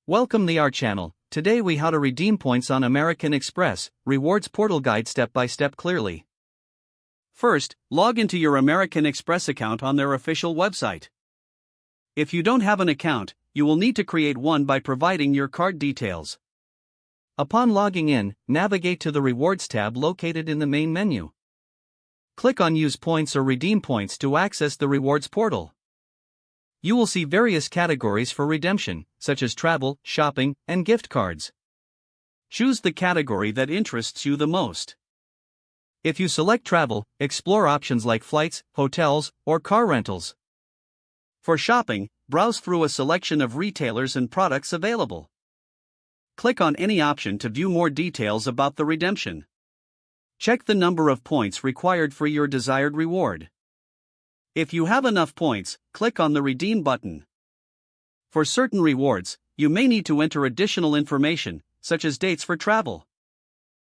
Welcome to our channel. Today we how to redeem points on American Express rewards portal guide step by step clearly. First, log into your American Express account on their official website. If you don't have an account, you will need to create one by providing your card details. Upon logging in, navigate to the Rewards tab located in the main menu. Click on Use Points or Redeem Points to access the rewards portal. You will see various categories for redemption, such as travel, shopping, and gift cards. Choose the category that interests you the most. If you select travel, explore options like flights, hotels, or car rentals. For shopping, browse through a selection of retailers and products available. Click on any option to view more details about the redemption. Check the number of points required for your desired reward. If you have enough points, click on the Redeem button. For certain rewards, you may need to enter additional information, such as dates for travel.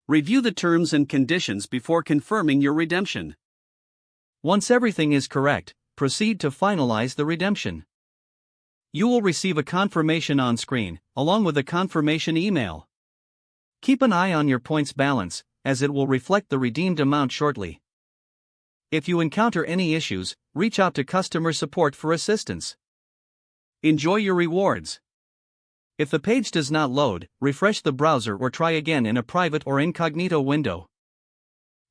Review the terms and conditions before confirming your redemption. Once everything is correct, proceed to finalize the redemption. You will receive a confirmation on screen, along with a confirmation email. Keep an eye on your points balance, as it will reflect the redeemed amount shortly. If you encounter any issues, reach out to customer support for assistance. Enjoy your rewards. If the page does not load, refresh the browser or try again in a private or incognito window.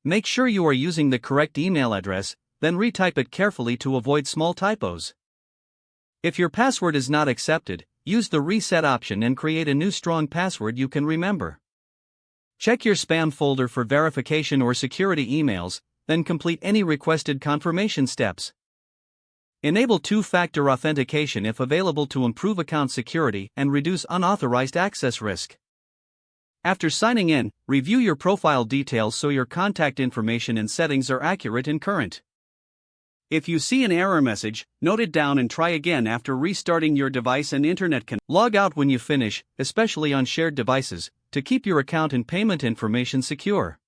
Make sure you are using the correct email address, then retype it carefully to avoid small typos. If your password is not accepted, use the reset option and create a new strong password you can remember. Check your spam folder for verification or security emails, then complete any requested confirmation steps. Enable two-factor authentication if available to improve account security and reduce unauthorized access risk. After signing in, review your profile details so your contact information and settings are accurate and current. If you see an error message, note it down and try again after restarting your device and internet connection. Log out when you finish, especially on shared devices, to keep your account and payment information secure.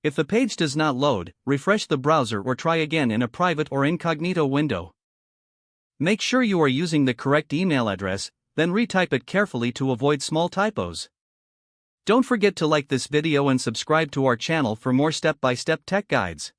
If the page does not load, refresh the browser or try again in a private or incognito window. Make sure you are using the correct email address, then retype it carefully to avoid small typos. Don't forget to like this video and subscribe to our channel for more step-by-step tech guides.